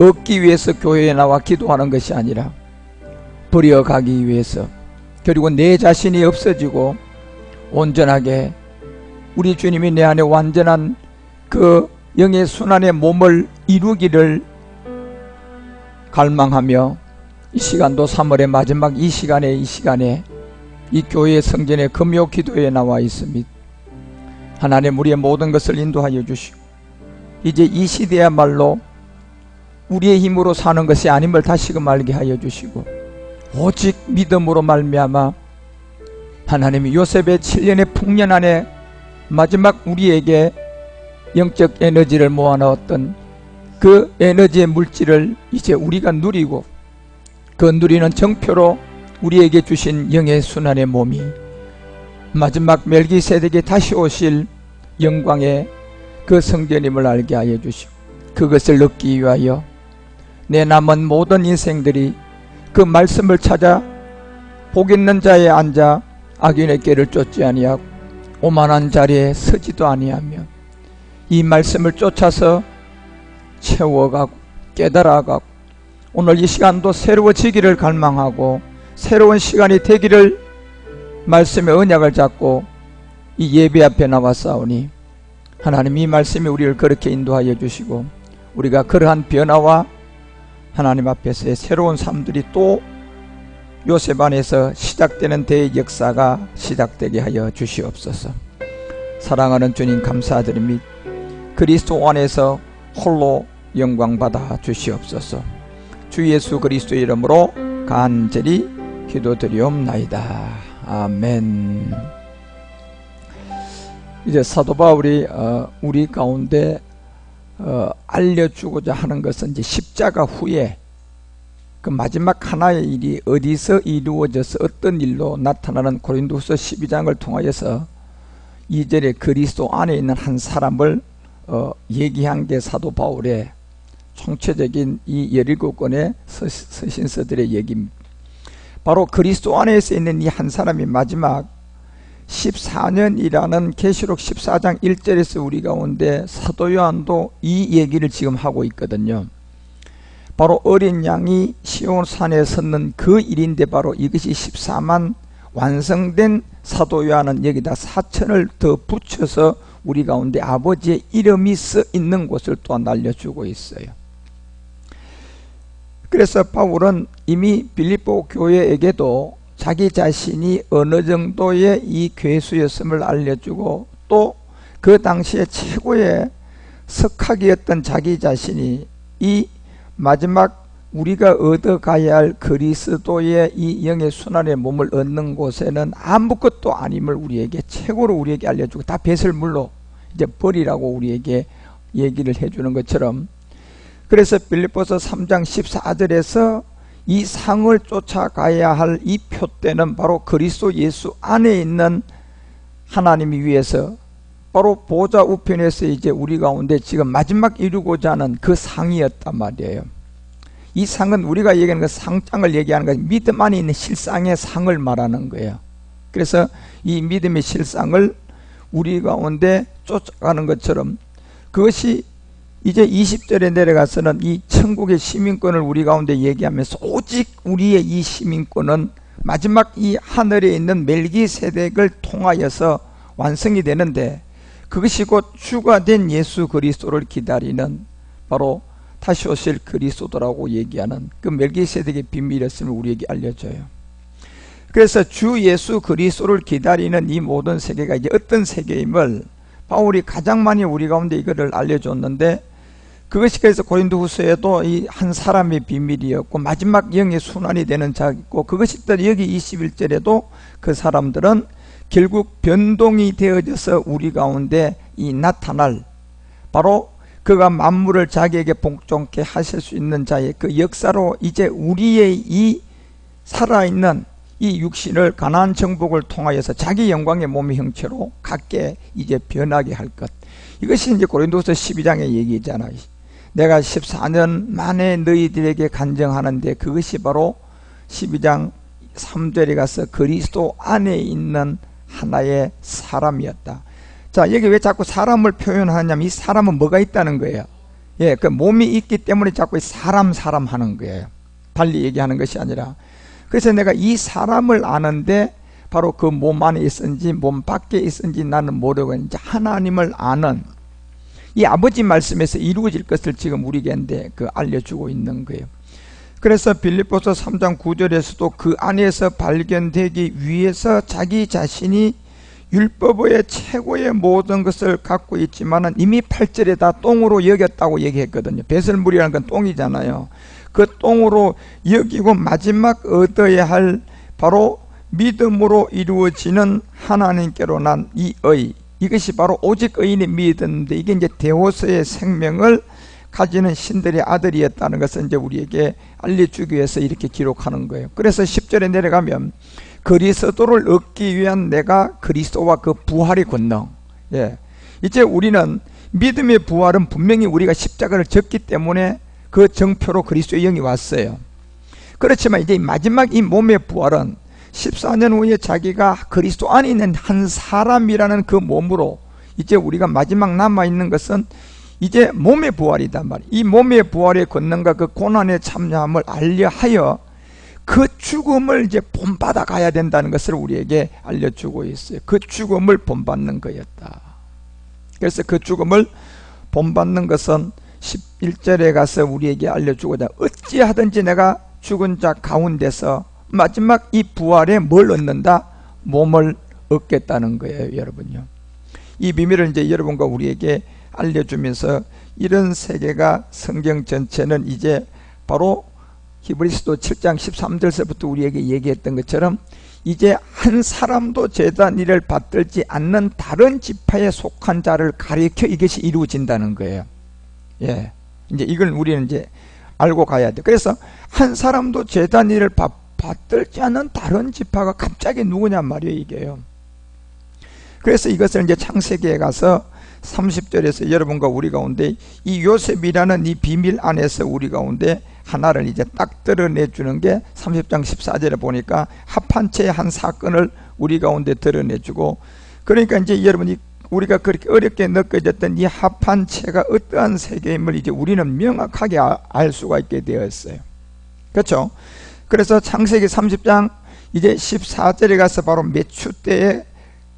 얻기 위해서 교회에 나와 기도하는 것이 아니라 버려가기 위해서, 그리고 내 자신이 없어지고 온전하게 우리 주님이 내 안에 완전한 그 영의 순환의 몸을 이루기를 갈망하며, 이 시간도 3월의 마지막 이 시간에 이 교회의 성전의 금요 기도에 나와 있습니다. 하나님, 우리의 모든 것을 인도하여 주시고 이제 이 시대야말로 우리의 힘으로 사는 것이 아님을 다시금 알게 하여 주시고, 오직 믿음으로 말미암아 하나님이 요셉의 7년의 풍년 안에 마지막 우리에게 영적 에너지를 모아넣었던 그 에너지의 물질을 이제 우리가 누리고, 그 누리는 정표로 우리에게 주신 영의 순환의 몸이 마지막 멜기세덱이 다시 오실 영광의 그 성전임을 알게 하여 주시고, 그것을 얻기 위하여 내 남은 모든 인생들이 그 말씀을 찾아 복 있는 자에 앉아 악인의 길을 쫓지 아니하고 오만한 자리에 서지도 아니하며 이 말씀을 쫓아서 채워가고 깨달아가고 오늘 이 시간도 새로워지기를 갈망하고 새로운 시간이 되기를 말씀의 언약을 잡고 이 예배 앞에 나왔사오니, 하나님, 이 말씀이 우리를 그렇게 인도하여 주시고 우리가 그러한 변화와 하나님 앞에서의 새로운 삶들이 또 요셉 안에서 시작되는 대의 역사가 시작되게 하여 주시옵소서. 사랑하는 주님, 감사드립니다. 그리스도 안에서 홀로 영광받아 주시옵소서. 주 예수 그리스도의 이름으로 간절히 기도드리옵나이다. 아멘. 이제 사도 바울이 우리 가운데 알려주고자 하는 것은 이제 십자가 후에 그 마지막 하나의 일이 어디서 이루어져서 어떤 일로 나타나는 고린도후서 12장을 통하여서 2절에 그리스도 안에 있는 한 사람을 얘기한 게 사도 바울의 총체적인 이 17권의 서신서들의 얘기입니다. 바로 그리스도 안에서 있는 이 한 사람이 마지막 14년이라는 계시록 14장 1절에서 우리 가운데 사도 요한도 이 얘기를 지금 하고 있거든요. 바로 어린 양이 시온산에 섰는 그 일인데, 바로 이것이 14만 완성된 사도 요한은 여기다 4천을 더 붙여서 우리 가운데 아버지의 이름이 써 있는 곳을 또한 알려주고 있어요. 그래서 바울은 이미 빌립보 교회에게도 자기 자신이 어느 정도의 이 괴수였음을 알려주고, 또 그 당시에 최고의 석학이었던 자기 자신이 이 마지막 우리가 얻어가야 할 그리스도의 이 영의 순환의 몸을 얻는 곳에는 아무것도 아님을 우리에게 최고로 우리에게 알려주고, 다 배설물로 이제 버리라고 우리에게 얘기를 해주는 것처럼, 그래서 빌립보서 3장 14절에서 이 상을 쫓아가야 할 이 표대는 바로 그리스도 예수 안에 있는 하나님이 위해서 바로 보좌 우편에서 이제 우리 가운데 지금 마지막 이루고자 하는 그 상이었단 말이에요. 이 상은 우리가 얘기하는 그 상장을 얘기하는 것이 믿음 안에 있는 실상의 상을 말하는 거예요. 그래서 이 믿음의 실상을 우리 가운데 쫓아가는 것처럼, 그것이 이제 20절에 내려가서는 이 천국의 시민권을 우리 가운데 얘기하면서 오직 우리의 이 시민권은 마지막 이 하늘에 있는 멜기세덱을 통하여서 완성이 되는데, 그것이 곧 주가 된 예수 그리스도를 기다리는 바로 다시 오실 그리스도라고 얘기하는 그 멜기세덱의 비밀이었음을 우리에게 알려줘요. 그래서 주 예수 그리스도를 기다리는 이 모든 세계가 이제 어떤 세계임을 바울이 가장 많이 우리 가운데 이거를 알려줬는데, 그것이 그래서 고린도후서에도 이 한 사람의 비밀이었고 마지막 영의 순환이 되는 자였고, 그것이 또 여기 21절에도 그 사람들은 결국 변동이 되어져서 우리 가운데 이 나타날, 바로 그가 만물을 자기에게 복종케 하실 수 있는 자의 그 역사로 이제 우리의 이 살아있는 이 육신을 가나안 정복을 통하여서 자기 영광의 몸의 형체로 갖게 이제 변하게 할 것. 이것이 이제 고린도서 12장의 얘기잖아요. 내가 14년 만에 너희들에게 간증하는데, 그것이 바로 12장 3절에 가서 그리스도 안에 있는 하나의 사람이었다. 자, 여기 왜 자꾸 사람을 표현하냐면, 이 사람은 뭐가 있다는 거예요? 예, 그 몸이 있기 때문에 자꾸 사람 하는 거예요. 달리 얘기하는 것이 아니라. 그래서 내가 이 사람을 아는데 바로 그 몸 안에 있었는지 몸 밖에 있었는지 나는 모르고 이제 하나님을 아는 이 아버지 말씀에서 이루어질 것을 지금 우리에게 알려주고 있는 거예요. 그래서 빌립보서 3장 9절에서도 그 안에서 발견되기 위해서 자기 자신이 율법의 최고의 모든 것을 갖고 있지만은 이미 8절에 다 똥으로 여겼다고 얘기했거든요. 배설물이라는 건 똥이잖아요. 그 똥으로 여기고 마지막 얻어야 할 바로 믿음으로 이루어지는 하나님께로 난 이 의, 이것이 바로 오직 의인이 믿었는데 이게 이제 데오스의 생명을 가지는 신들의 아들이었다는 것을 이제 우리에게 알려주기 위해서 이렇게 기록하는 거예요. 그래서 10절에 내려가면 그리스도를 얻기 위한 내가 그리스도와 그 부활의 권능. 예. 이제 우리는 믿음의 부활은 분명히 우리가 십자가를 졌기 때문에 그 정표로 그리스도의 영이 왔어요. 그렇지만 이제 마지막 이 몸의 부활은 14년 후에 자기가 그리스도 안에 있는 한 사람이라는 그 몸으로 이제 우리가 마지막 남아있는 것은 이제 몸의 부활이단 말이에요. 이 몸의 부활의 권능과 그 고난에 참여함을 알려하여 그 죽음을 이제 본받아 가야 된다는 것을 우리에게 알려주고 있어요. 그 죽음을 본받는 거였다. 그래서 그 죽음을 본받는 것은 11절에 가서 우리에게 알려주고자 어찌하든지 내가 죽은 자 가운데서 마지막 이 부활에 뭘 얻는다? 몸을 얻겠다는 거예요, 여러분요. 이 비밀을 이제 여러분과 우리에게 알려주면서 이런 세계가 성경 전체는 이제 바로 히브리서도 7장 13절서부터 우리에게 얘기했던 것처럼 이제 한 사람도 제단 일을 받들지 않는 다른 지파에 속한 자를 가리켜 이것이 이루어진다는 거예요. 예, 이제 이걸 우리는 이제 알고 가야 돼. 그래서 한 사람도 제단 일을 받들지 않는 다른 지파가 갑자기 누구냔 말이에요, 이게요. 그래서 이것을 이제 창세기에 가서 30절에서 여러분과 우리 가운데 이 요셉이라는 이 비밀 안에서 우리 가운데 하나를 이제 딱 드러내주는 게 30장 14절에 보니까 합한체의 한 사건을 우리 가운데 드러내주고, 그러니까 이제 여러분이 우리가 그렇게 어렵게 느껴졌던 이 합한체가 어떠한 세계임을 이제 우리는 명확하게 알 수가 있게 되었어요. 그렇죠? 그래서 창세기 30장 이제 14절에 가서 바로 메추 때의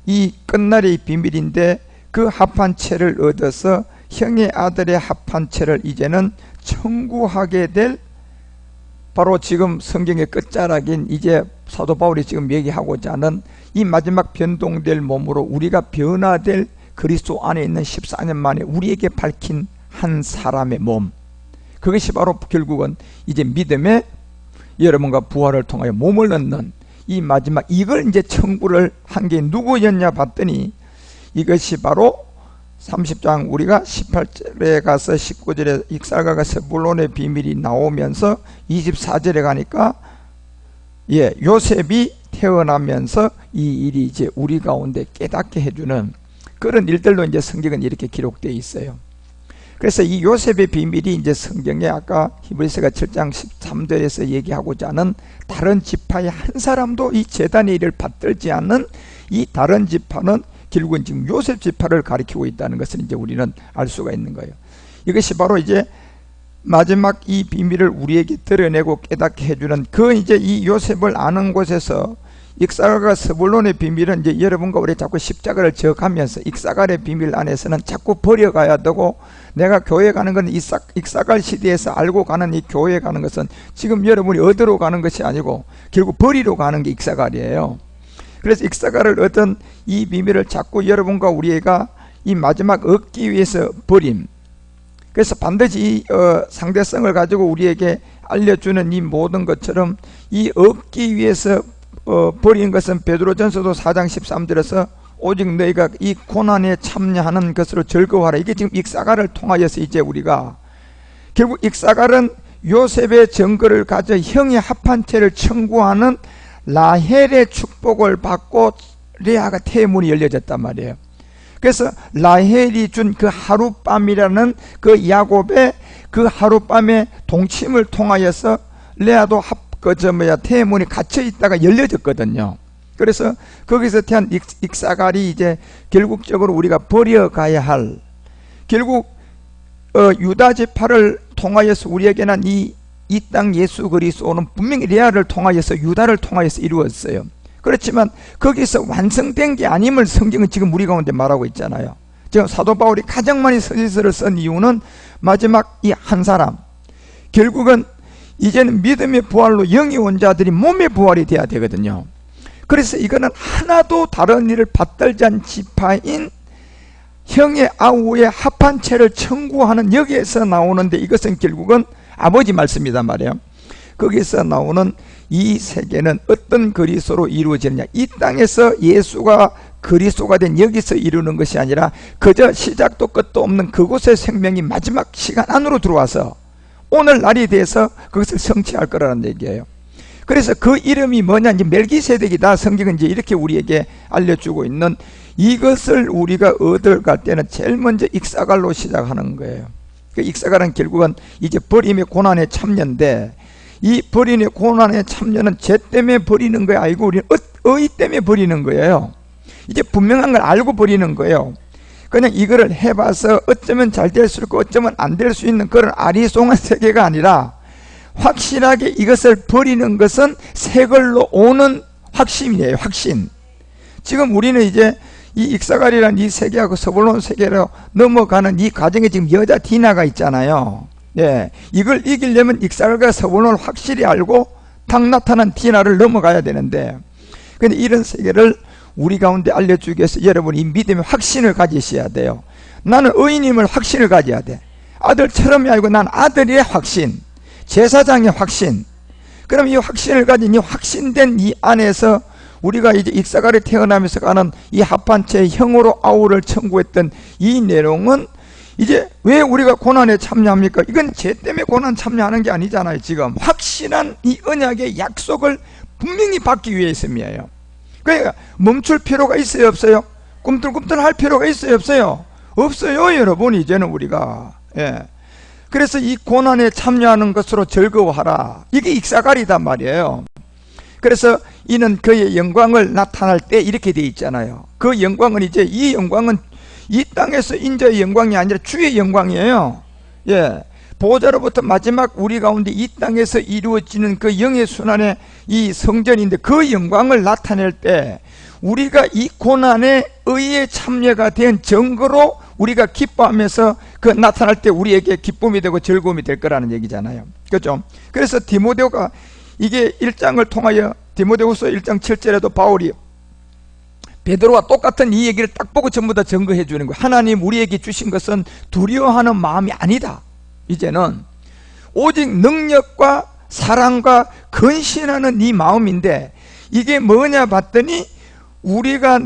이 끝날의 비밀인데 그 합한체를 얻어서 형의 아들의 합한체를 이제는 청구하게 될 바로 지금 성경의 끝자락인 이제 사도 바울이 지금 얘기하고자 하는 이 마지막 변동될 몸으로 우리가 변화될 그리스도 안에 있는 14년 만에 우리에게 밝힌 한 사람의 몸, 그것이 바로 결국은 이제 믿음의 여러분과 부활을 통하여 몸을 얻는 이 마지막, 이걸 이제 청구를 한 게 누구였냐 봤더니 이것이 바로 30장 우리가 18절에 가서 19절에 익살과 스불론의 비밀이 나오면서 24절에 가니까 예, 요셉이 태어나면서 이 일이 이제 우리 가운데 깨닫게 해주는 그런 일들로 이제 성경은 이렇게 기록되어 있어요. 그래서 이 요셉의 비밀이 이제 성경에 아까 히브리서가 7장 13절에서 얘기하고자 하는 다른 지파의 한 사람도 이 제단의 일을 받들지 않는 이 다른 지파는 결국은 지금 요셉 지파를 가리키고 있다는 것을 이제 우리는 알 수가 있는 거예요. 이것이 바로 이제 마지막 이 비밀을 우리에게 드러내고 깨닫게 해주는 그 이제 이 요셉을 아는 곳에서 익사갈과 스불론의 비밀은 이제 여러분과 우리 자꾸 십자가를 져가면서 익사갈의 비밀 안에서는 자꾸 버려가야 되고, 내가 교회 가는 건 익사갈 시대에서 알고 가는 이 교회 가는 것은 지금 여러분이 얻으러 가는 것이 아니고 결국 버리러 가는 게 익사갈이에요. 그래서 익사갈을 얻은 이 비밀을 자꾸 여러분과 우리가 이 마지막 얻기 위해서 버림, 그래서 반드시 이 상대성을 가지고 우리에게 알려주는 이 모든 것처럼 이 얻기 위해서 버린 것은 베드로전서도 4장 13절에서 오직 너희가 이 고난에 참여하는 것으로 즐거워하라. 이게 지금 익사갈을 통하여서 이제 우리가 결국 익사갈은 요셉의 증거를 가져 형의 합한체를 청구하는 라헬의 축복을 받고 레아가 태문이 열려졌단 말이에요. 그래서 라헬이 준 그 하룻밤이라는 그 야곱의 그 하룻밤의 동침을 통하여서 레아도 태문이 갇혀 있다가 열려졌거든요. 그래서 거기서 태어난 익사갈이 이제 결국적으로 우리가 버려가야 할, 결국 유다 지파를 통하여서 우리에게는 이 땅 예수 그리스도는 분명히 레아를 통하여서 유다를 통하여서 이루었어요. 그렇지만 거기서 완성된 게 아님을 성경은 지금 우리 가운데 말하고 있잖아요. 지금 사도 바울이 가장 많이 서신서를 쓴 이유는 마지막 이 한 사람, 결국은 이제는 믿음의 부활로 영이 온 자들이 몸의 부활이 돼야 되거든요. 그래서 이거는 하나도 다른 일을 받들지 않은 지파인 형의 아우의 합한 채를 청구하는 여기에서 나오는데, 이것은 결국은 아버지 말씀이단 말이에요. 거기서 나오는 이 세계는 어떤 그리스도로 이루어지느냐, 이 땅에서 예수가 그리스도가 된 여기서 이루는 것이 아니라 그저 시작도 끝도 없는 그곳의 생명이 마지막 시간 안으로 들어와서 오늘 날이 돼서 그것을 성취할 거라는 얘기예요. 그래서 그 이름이 뭐냐, 이제 멜기세덱이다. 성경은 이제 이렇게 우리에게 알려주고 있는, 이것을 우리가 얻어갈 때는 제일 먼저 익사갈로 시작하는 거예요. 그 익사갈은 결국은 이제 버림의 고난의 참여인데, 이 버림의 고난의 참여는 죄 때문에 버리는 거야, 알고 우리는 의 때문에 버리는 거예요. 이제 분명한 걸 알고 버리는 거예요. 그냥 이거를 해봐서 어쩌면 잘 될 수 있고 어쩌면 안 될 수 있는 그런 아리송한 세계가 아니라, 확실하게 이것을 버리는 것은 새 걸로 오는 확신이에요. 확신. 지금 우리는 이제 이 익사갈이라는 이 세계하고 서불론 세계로 넘어가는 이 과정에 지금 여자 디나가 있잖아요. 예, 이걸 이기려면 익사갈과 서불론을 확실히 알고 딱 나타난 디나를 넘어가야 되는데, 근데 이런 세계를 우리 가운데 알려주기 위해서 여러분이 이 믿음의 확신을 가지셔야 돼요. 나는 의인임을 확신을 가져야 돼. 아들처럼이 아니고 난 아들의 확신, 제사장의 확신. 그럼 이 확신을 가진 이 확신된 이 안에서 우리가 이제 익사갈이 태어나면서 가는 이 합한체의 형으로 아우를 청구했던 이 내용은, 이제 왜 우리가 고난에 참여합니까? 이건 죄 때문에 고난 참여하는 게 아니잖아요. 지금 확실한 이 언약의 약속을 분명히 받기 위해서이에요. 그러니까 멈출 필요가 있어요, 없어요? 꿈틀꿈틀 할 필요가 있어요, 없어요? 없어요, 여러분. 이제는 우리가, 예. 그래서 이 고난에 참여하는 것으로 즐거워하라, 이게 익사갈이단 말이에요. 그래서 이는 그의 영광을 나타날 때 이렇게 돼 있잖아요. 그 영광은, 이제 이 영광은 이 땅에서 인자의 영광이 아니라 주의 영광이에요. 예, 보호자로부터 마지막 우리 가운데 이 땅에서 이루어지는 그 영의 순환의 이 성전인데, 그 영광을 나타낼 때 우리가 이 고난에 의의 참여가 된 증거로 우리가 기뻐하면서 그 나타날 때 우리에게 기쁨이 되고 즐거움이 될 거라는 얘기잖아요. 그렇죠? 그래서 디모데가 이게 1장을 통하여, 디모데후서 1장 7절에도 바울이 베드로와 똑같은 이 얘기를 딱 보고 전부 다 증거해 주는 거예요. 하나님 우리에게 주신 것은 두려워하는 마음이 아니다. 이제는 오직 능력과 사랑과 근신하는 이 마음인데, 이게 뭐냐 봤더니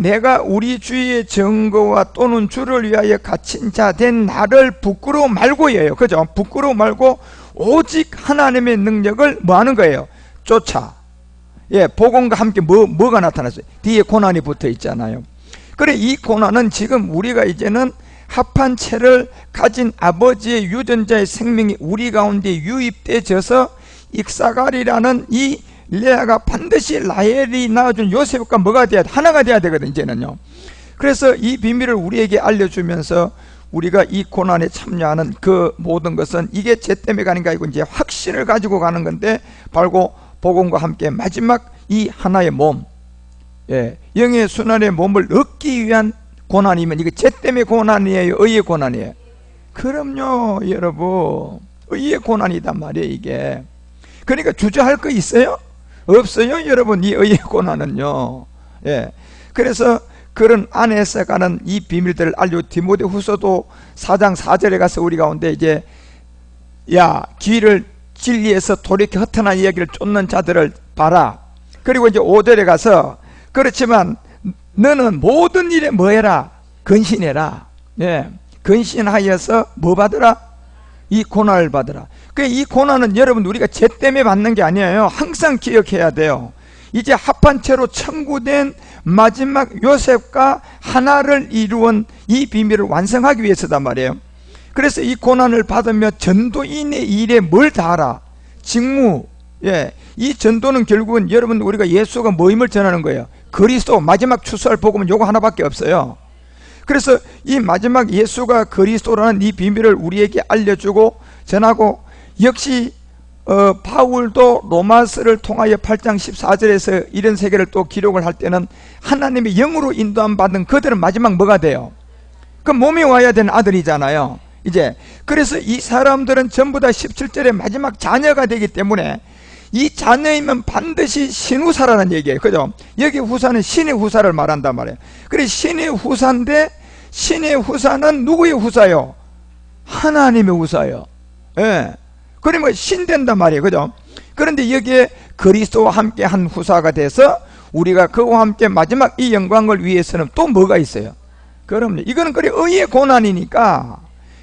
내가 우리 주의 증거와 또는 주를 위하여 갇힌 자 된 나를 부끄러워 말고예요. 그죠? 부끄러워 말고 오직 하나님의 능력을 뭐 하는 거예요? 쫓아. 예, 복음과 함께 뭐가 나타났어요? 뒤에 고난이 붙어 있잖아요. 그래, 이 고난은 지금 우리가 이제는 합한 채를 가진 아버지의 유전자의 생명이 우리 가운데 유입되어져서 익사갈이라는 이 레아가 반드시 라헬이 낳아준 요셉과 뭐가 돼야 돼? 하나가 돼야 되거든, 이제는요. 그래서 이 비밀을 우리에게 알려주면서 우리가 이 고난에 참여하는 그 모든 것은 이게 죄 때문에 가는 게 아니고 이제 확신을 가지고 가는 건데, 바로 복음과 함께 마지막 이 하나의 몸, 예, 영의 순환의 몸을 얻기 위한 고난이면 이게 죄 때문에 고난이에요, 의의 고난이에요? 그럼요, 여러분. 의의 고난이단 말이에요, 이게. 그러니까 주저할 거 있어요? 없어요, 여러분. 이 의의 고난은요. 예. 그래서 그런 안에서 가는 이 비밀들을 알려. 디모데후서도 4장 4절에 가서 우리 가운데 이제, 야, 귀를 진리에서 돌이켜 흩어난 이야기를 쫓는 자들을 봐라. 그리고 이제 5절에 가서, 그렇지만 너는 모든 일에 뭐 해라? 근신해라. 예. 근신하여서 뭐 받으라? 이 고난을 받으라. 이 고난은 여러분 우리가 죄 때문에 받는 게 아니에요. 항상 기억해야 돼요. 이제 합한 채로 청구된 마지막 요셉과 하나를 이루은 이 비밀을 완성하기 위해서단 말이에요. 그래서 이 고난을 받으며 전도인의 일에 뭘 다하라? 직무. 예, 이 전도는 결국은 여러분 우리가 예수가 뭐임을 전하는 거예요. 그리스도. 마지막 추수할 복음은 요거 하나밖에 없어요. 그래서 이 마지막 예수가 그리스도라는 이 비밀을 우리에게 알려주고 전하고, 역시 바울도 로마서를 통하여 8장 14절에서 이런 세계를 또 기록을 할 때는 하나님의 영으로 인도함 받은 그들은 마지막 뭐가 돼요? 그 몸이 와야 되는 아들이잖아요. 이제 그래서 이 사람들은 전부 다 17절에 마지막 자녀가 되기 때문에 이 자녀이면 반드시 신후사라는 얘기예요. 그죠? 여기 후사는 신의 후사를 말한단 말이에요. 그래, 신의 후사인데 신의 후사는 누구의 후사요? 하나님의 후사요. 예. 그러면 신 된단 말이에요. 그죠? 그런데 여기에 그리스도와 함께 한 후사가 돼서 우리가 그와 함께 마지막 이 영광을 위해서는 또 뭐가 있어요? 그럼요. 이거는 그래 의의 고난이니까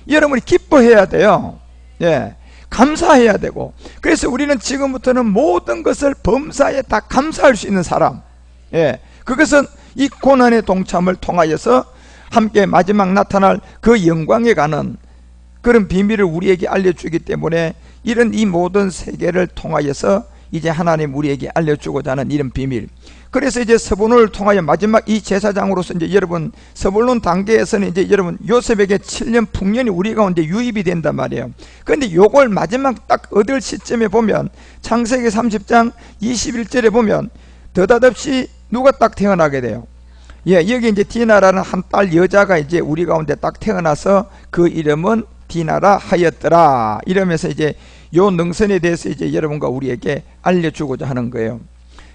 여러분이 기뻐해야 돼요. 예. 감사해야 되고. 그래서 우리는 지금부터는 모든 것을 범사에 다 감사할 수 있는 사람. 예. 그것은 이 고난의 동참을 통하여서 함께 마지막 나타날 그 영광에 가는 그런 비밀을 우리에게 알려주기 때문에 이런 이 모든 세계를 통하여서 이제 하나님 우리에게 알려주고자 하는 이런 비밀. 그래서 이제 서본을 통하여 마지막 이 제사장으로서 이제 여러분 서본론 단계에서는 이제 여러분 요셉에게 7년 풍년이 우리 가운데 유입이 된단 말이에요. 그런데 요걸 마지막 딱 얻을 시점에 보면 창세기 30장 21절에 보면 느닷없이 누가 딱 태어나게 돼요. 예, 여기 이제 디나라는 한 딸 여자가 이제 우리 가운데 딱 태어나서 그 이름은 디나라 하였더라. 이러면서 이제 요 능선에 대해서 이제 여러분과 우리에게 알려주고자 하는 거예요.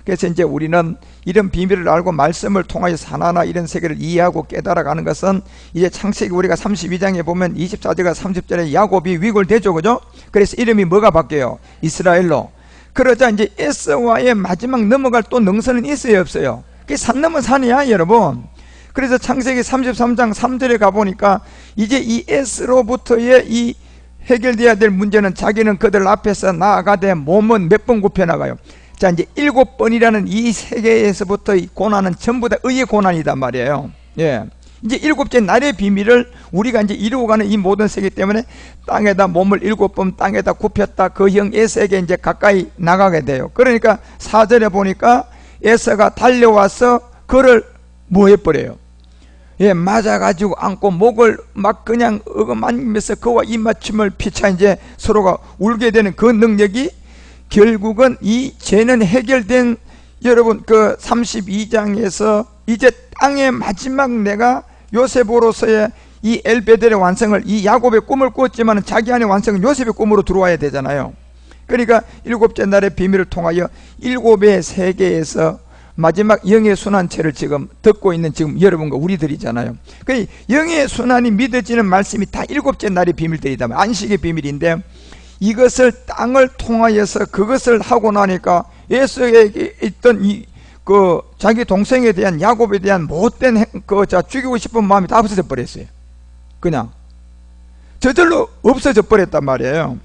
그래서 이제 우리는 이런 비밀을 알고 말씀을 통하여서 하나하나 이런 세계를 이해하고 깨달아가는 것은 이제 창세기 우리가 32장에 보면 24절과 30절에 야곱이 위골되죠. 그죠? 그래서 이름이 뭐가 바뀌어요? 이스라엘로. 그러자 이제 에서와의 마지막 넘어갈 또 능선은 있어요, 없어요? 그게 산 넘은 산이야, 여러분. 그래서 창세기 33장 3절에 가보니까 이제 이 에스로부터의 이 해결돼야 될 문제는 자기는 그들 앞에서 나아가되 몸은 몇 번 굽혀나가요? 자, 이제 7번이라는 이 세계에서부터 이 고난은 전부 다 의의 고난이단 말이에요. 예. 이제 7째 날의 비밀을 우리가 이제 이루어가는 이 모든 세계 때문에 땅에다 몸을 7번 땅에다 굽혔다. 그 형 에서에게 이제 가까이 나가게 돼요. 그러니까 4절에 보니까 에서가 달려와서 그를 뭐 해버려요? 예, 맞아가지고 안고 목을 막 그냥 어금안면서 그와 입맞춤을 피차 이제 서로가 울게 되는 그 능력이 결국은 이 죄는 해결된 여러분 그 32장에서 이제 땅의 마지막 내가 요셉으로서의 이 엘베델의 완성을 이 야곱의 꿈을 꾸었지만 자기 안의 완성은 요셉의 꿈으로 들어와야 되잖아요. 그러니까 7째 날의 비밀을 통하여 7의 세계에서 마지막 영의 순환체를 지금 듣고 있는 지금 여러분과 우리들이잖아요. 그 영의 순환이 믿어지는 말씀이 다 7째 날의 비밀들이다. 안식의 비밀인데 이것을 땅을 통하여서 그것을 하고 나니까 에서에게 있던 그 자기 동생에 대한 야곱에 대한 못된 죽이고 싶은 마음이 다 없어져 버렸어요. 그냥 저절로 없어져 버렸단 말이에요.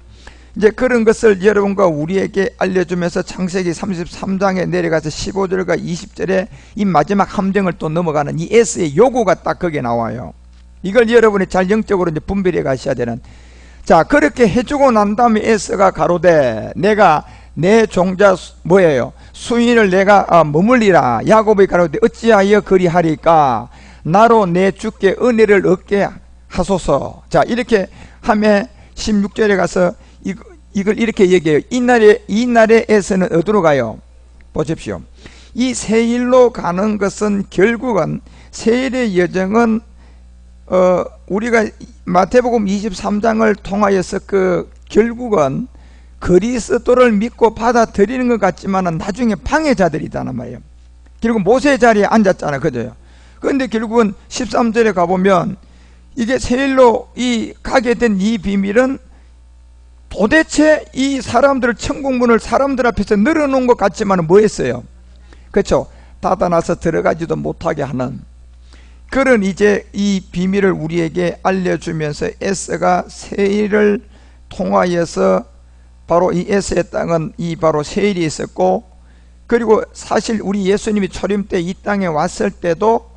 이제 그런 것을 여러분과 우리에게 알려주면서 창세기 33장에 내려가서 15절과 20절에 이 마지막 함정을 또 넘어가는 이 에서의 요구가 딱 거기에 나와요. 이걸 여러분이 잘 영적으로 이제 분별해 가셔야 되는. 자, 그렇게 해주고 난 다음에 에서가 가로되 내가 내 종자 뭐예요? 수인을 내가 머물리라. 야곱이 가로되 어찌하여 그리하리까? 나로 내 주께 은혜를 얻게 하소서. 자, 이렇게 하면 16절에 가서 이걸 이렇게 얘기해요. 이 날에 에서는 어디로 가요? 보십시오. 이 세일로 가는 것은 결국은 세일의 여정은 우리가 마태복음 23장을 통하여서 그 결국은 그리스도를 믿고 받아들이는 것 같지만 나중에 방해자들이다는 말이에요. 결국 모세 자리에 앉았잖아요. 그죠? 그런데 결국은 13절에 가보면 이게 세일로 가게 된 이 비밀은 도대체 이 사람들을 천국문을 사람들 앞에서 늘어놓은 것 같지만 뭐 했어요? 그렇죠? 닫아놔서 들어가지도 못하게 하는 그런 이제 이 비밀을 우리에게 알려주면서 에서가 세일을 통하여서 바로 이 에서의 땅은 이 바로 세일이 있었고, 그리고 사실 우리 예수님이 초림 때 이 땅에 왔을 때도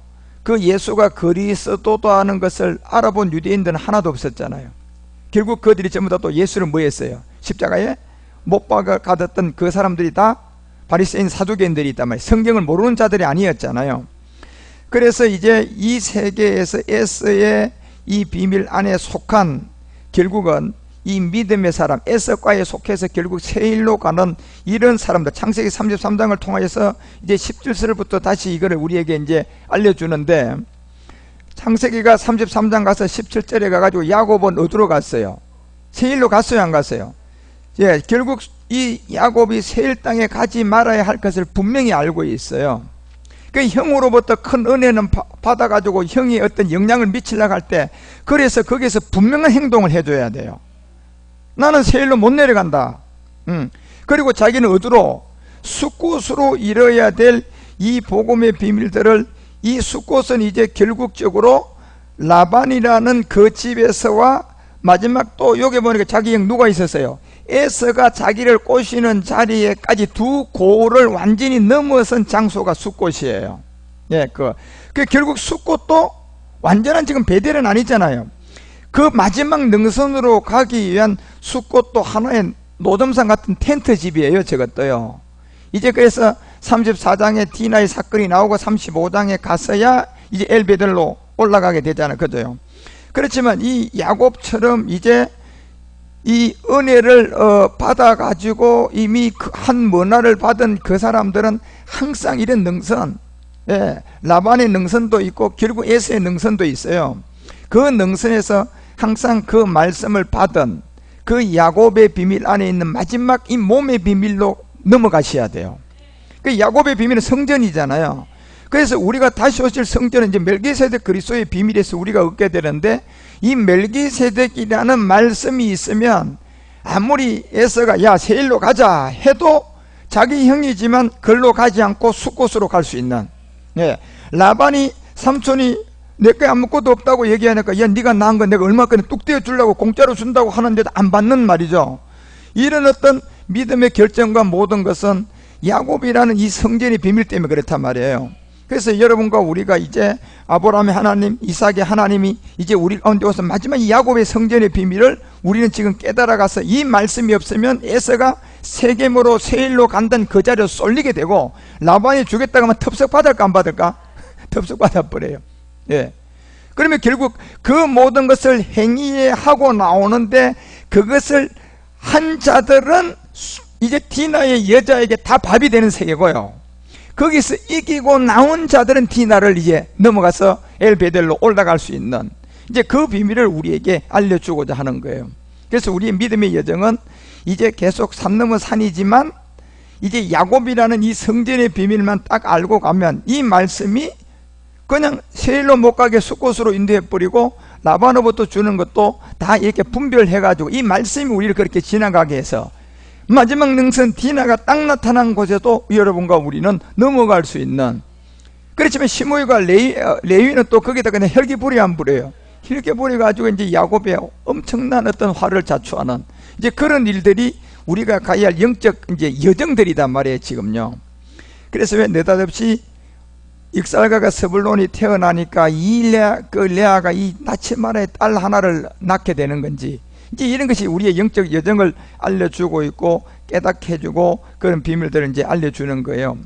그 예수가 그리스도다 하는 것을 알아본 유대인들은 하나도 없었잖아요. 결국 그들이 전부 다 또 예수를 뭐 했어요? 십자가에 못 박아갔던 그 사람들이 다 바리새인 사두개인들이 있단 말이에요. 성경을 모르는 자들이 아니었잖아요. 그래서 이제 이 세계에서 에서의 이 비밀 안에 속한 결국은 이 믿음의 사람 에서과에 속해서 결국 세일로 가는 이런 사람들, 창세기 33장을 통하여서 이제 17절부터 다시 이거를 우리에게 이제 알려주는데, 창세기가 33장 가서 17절에 가가지고 야곱은 어디로 갔어요? 세일로 갔어요, 안 갔어요? 예, 결국 이 야곱이 세일 땅에 가지 말아야 할 것을 분명히 알고 있어요. 그 형으로부터 큰 은혜는 받아가지고 형이 어떤 영향을 미치려고 할 때, 그래서 거기서 분명한 행동을 해줘야 돼요. 나는 세일로 못 내려간다. 그리고 자기는 어디로? 숫곳으로 이뤄야 될 이 복음의 비밀들을, 이 숫곳은 이제 결국적으로 라반이라는 그 집에서와 마지막 또 여기 보니까 자기 형 누가 있었어요? 에서가 자기를 꼬시는 자리에까지 두 고을을 완전히 넘어선 장소가 숫곳이에요. 예, 그 결국 숫곳도 완전한 지금 베델은 아니잖아요. 그 마지막 능선으로 가기 위한 숫곳도 하나의 노점상 같은 텐트 집이에요, 저것도요. 이제 그래서 34장에 디나의 사건이 나오고 35장에 가서야 이제 엘베델로 올라가게 되잖아요, 그죠? 그렇지만 이 야곱처럼 이제 이 은혜를 받아가지고 이미 한 문화를 받은 그 사람들은 항상 이런 능선, 예, 라반의 능선도 있고 결국 에서의 능선도 있어요. 그 능선에서 항상 그 말씀을 받은 그 야곱의 비밀 안에 있는 마지막 이 몸의 비밀로 넘어가셔야 돼요. 그 야곱의 비밀은 성전이잖아요. 그래서 우리가 다시 오실 성전은 이제 멜기세덱 그리스도의 비밀에서 우리가 얻게 되는데, 이 멜기세덱이라는 말씀이 있으면 아무리 에서가 야 세일로 가자 해도 자기 형이지만 글로 가지 않고 숫곳으로 갈 수 있는, 예, 라반이 삼촌이 내게 아무것도 없다고 얘기하니까 야 네가 낳은 거 내가 얼마까지 뚝 떼어 주려고 공짜로 준다고 하는데도 안 받는 말이죠. 이런 어떤 믿음의 결정과 모든 것은 야곱이라는 이 성전의 비밀 때문에 그렇단 말이에요. 그래서 여러분과 우리가 이제 아브라함의 하나님, 이삭의 하나님이 이제 우리 가운데 와서 마지막 이 야곱의 성전의 비밀을 우리는 지금 깨달아가서 이 말씀이 없으면 에서가 세겜으로 세일로 간다는 그 자리로 쏠리게 되고, 라반이 주겠다고 하면 텁석 받을까 안 받을까? 텁석 받아버려요. 예. 그러면 결국 그 모든 것을 행위에 하고 나오는데, 그것을 한 자들은 이제 디나의 여자에게 다 밥이 되는 세계고요, 거기서 이기고 나온 자들은 디나를 이제 넘어가서 엘베델로 올라갈 수 있는, 이제 그 비밀을 우리에게 알려주고자 하는 거예요. 그래서 우리의 믿음의 여정은 이제 계속 산 넘어 산이지만, 이제 야곱이라는 이 성전의 비밀만 딱 알고 가면 이 말씀이 그냥 세일로 못 가게 숫곳으로 인도해버리고, 라반으로부터 주는 것도 다 이렇게 분별해가지고 이 말씀이 우리를 그렇게 지나가게 해서 마지막 능선 디나가 딱 나타난 곳에도 여러분과 우리는 넘어갈 수 있는. 그렇지만 시므이가 레위는 또 거기다 그냥 혈기부리 안 부려요. 혈기부리 가지고 이제 야곱의 엄청난 어떤 화를 자초하는, 이제 그런 일들이 우리가 가야 할 영적 이제 여정들이단 말이에요, 지금요. 그래서 왜 느닷없이 익살가가 스불론이 태어나니까 이 레아가 이 나체마라의 딸 하나를 낳게 되는 건지, 이제 이런 것이 우리의 영적 여정을 알려주고 있고 깨닫게 해주고 그런 비밀들을 이제 알려주는 거예요.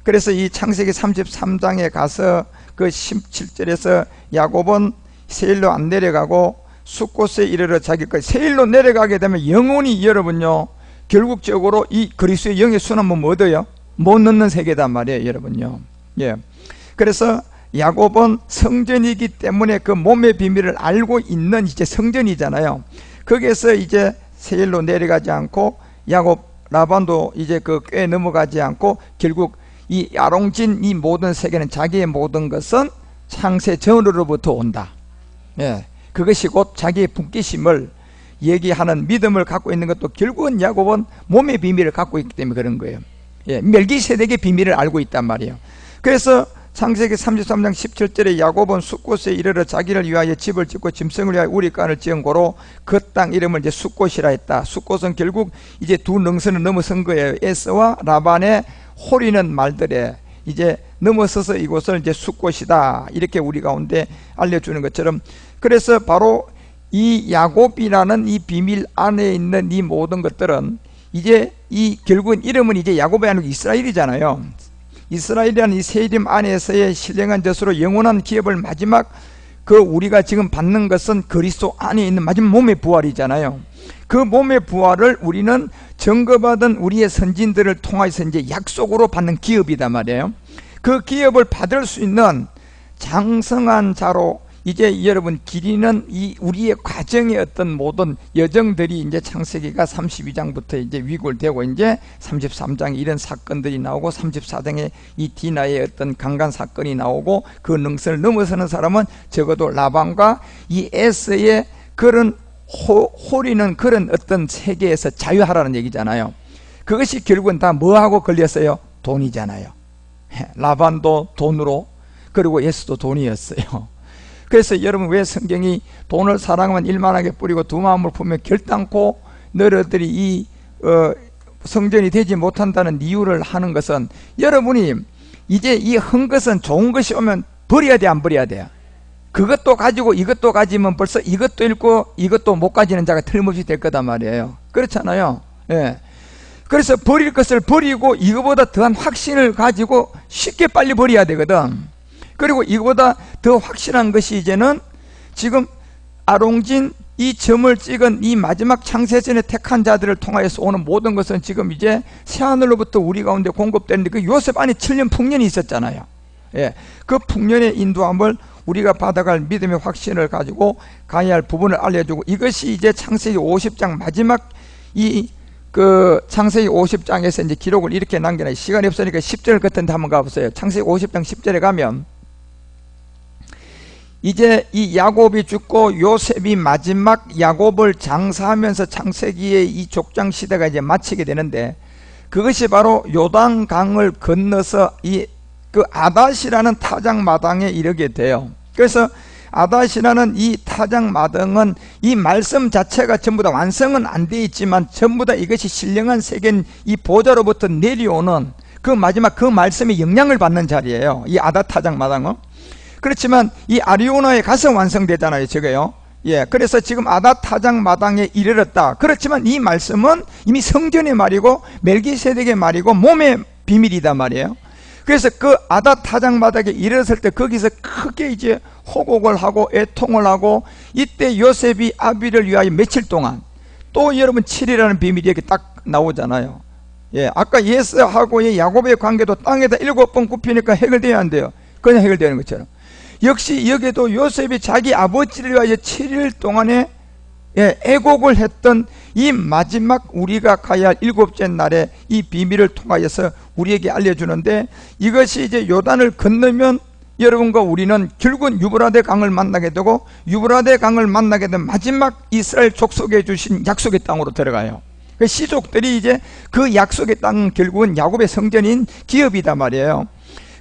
그래서 이 창세기 33장에 가서 그 17절에서 야곱은 세일로 안 내려가고 숫곳에 이르러 자기 것, 세일로 내려가게 되면 영혼이 여러분요, 결국적으로 이 그리스도의 영의 순환은 뭐 얻어요? 못 넣는 세계단 말이에요, 여러분요. 예. 그래서 야곱은 성전이기 때문에 그 몸의 비밀을 알고 있는 이제 성전이잖아요. 거기에서 이제 세일로 내려가지 않고 야곱 라반도 이제 그 꽤 넘어가지 않고 결국 이 야롱진 이 모든 세계는 자기의 모든 것은 창세 전으로부터 온다. 예, 그것이 곧 자기의 분기심을 얘기하는 믿음을 갖고 있는 것도 결국은 야곱은 몸의 비밀을 갖고 있기 때문에 그런 거예요. 예, 멜기세덱의 비밀을 알고 있단 말이에요. 그래서 창세기 33장 17절에 야곱은 숫곳에 이르러 자기를 위하여 집을 짓고 짐승을 위하여 우리간을 지은 고로 그 땅 이름을 이제 숫곳이라 했다. 숫곳은 결국 이제 두 능선을 넘어선 거예요. 에서와 라반의 호리는 말들에 이제 넘어서서 이곳을 이제 숫곳이다, 이렇게 우리 가운데 알려주는 것처럼, 그래서 바로 이 야곱이라는 이 비밀 안에 있는 이 모든 것들은 이제 이 결국은 이름은 이제 야곱이 아니고 이스라엘이잖아요. 이스라엘이라는 이 새 이름 안에서의 신령한 젖으로 영원한 기업을 마지막 그 우리가 지금 받는 것은 그리스도 안에 있는 마지막 몸의 부활이잖아요. 그 몸의 부활을 우리는 증거받은 우리의 선진들을 통해서 이제 약속으로 받는 기업이단 말이에요. 그 기업을 받을 수 있는 장성한 자로 이제 여러분 기리는 이 우리의 과정의 어떤 모든 여정들이 이제 창세기가 32장부터 이제 위골되고 이제 33장에 이런 사건들이 나오고 34장에 이 디나의 어떤 강간 사건이 나오고 그 능선을 넘어서는 사람은 적어도 라반과 이 에서의 그런 호리는 그런 어떤 세계에서 자유하라는 얘기잖아요. 그것이 결국은 다 뭐하고 걸렸어요? 돈이잖아요. 라반도 돈으로, 그리고 에서도 돈이었어요. 그래서 여러분 왜 성경이 돈을 사랑하면 일만하게 뿌리고 두 마음을 품으면 결단코 너희들이 이 성전이 되지 못한다는 이유를 하는 것은, 여러분이 이제 이 한 것은 좋은 것이 오면 버려야 돼, 안 버려야 돼요? 그것도 가지고 이것도 가지면 벌써 이것도 잃고 이것도 못 가지는 자가 틀림없이 될 거단 말이에요. 그렇잖아요. 예. 그래서 버릴 것을 버리고 이거보다 더한 확신을 가지고 쉽게 빨리 버려야 되거든. 그리고 이거보다 더 확실한 것이 이제는 지금 아롱진 이 점을 찍은 이 마지막 창세전에 택한 자들을 통하여서 오는 모든 것은 지금 이제 새하늘로부터 우리 가운데 공급되는데, 그 요셉 안에 7년 풍년이 있었잖아요. 예, 그 풍년의 인도함을 우리가 받아갈 믿음의 확신을 가지고 가야 할 부분을 알려주고, 이것이 이제 창세기 50장 마지막 그 창세기 50장에서 이제 기록을 이렇게 남겨놔요. 시간이 없으니까 10절 같은데 한번 가보세요. 창세기 50장 10절에 가면 이제 이 야곱이 죽고 요셉이 마지막 야곱을 장사하면서 창세기의 이 족장 시대가 이제 마치게 되는데, 그것이 바로 요단강을 건너서 이 그 아닷이라는 타작마당에 이르게 돼요. 그래서 아닷이라는 이 타작마당은 이 말씀 자체가 전부 다 완성은 안 돼 있지만 전부 다 이것이 신령한 세계인 이 보좌로부터 내려오는 그 마지막 그 말씀의 영향을 받는 자리예요, 이 아닷 타작마당은. 그렇지만 이 아리오나에 가서 완성되잖아요, 저게요. 예, 그래서 지금 아닷 타작마당에 이르렀다. 그렇지만 이 말씀은 이미 성전의 말이고 멜기세덱의 말이고 몸의 비밀이단 말이에요. 그래서 그 아닷 타작마당에 이르렀을 때 거기서 크게 이제 호곡을 하고 애통을 하고, 이때 요셉이 아비를 위하여 며칠 동안, 또 여러분 7이라는 비밀이 이렇게 딱 나오잖아요. 예, 아까 예스하고의 야곱의 관계도 땅에다 7번 굽히니까 해결돼야 안 돼요. 그냥 해결되는 것처럼, 역시 여기에도 요셉이 자기 아버지를 위하여 7일 동안에 애곡을 했던 이 마지막 우리가 가야 할 7째 날에 이 비밀을 통하여서 우리에게 알려주는데, 이것이 이제 요단을 건너면 여러분과 우리는 결국은 유브라데 강을 만나게 되고, 유브라데 강을 만나게 된 마지막 이스라엘 족속에 주신 약속의 땅으로 들어가요. 그 시족들이 이제 그 약속의 땅은 결국은 야곱의 성전인 기업이단 말이에요.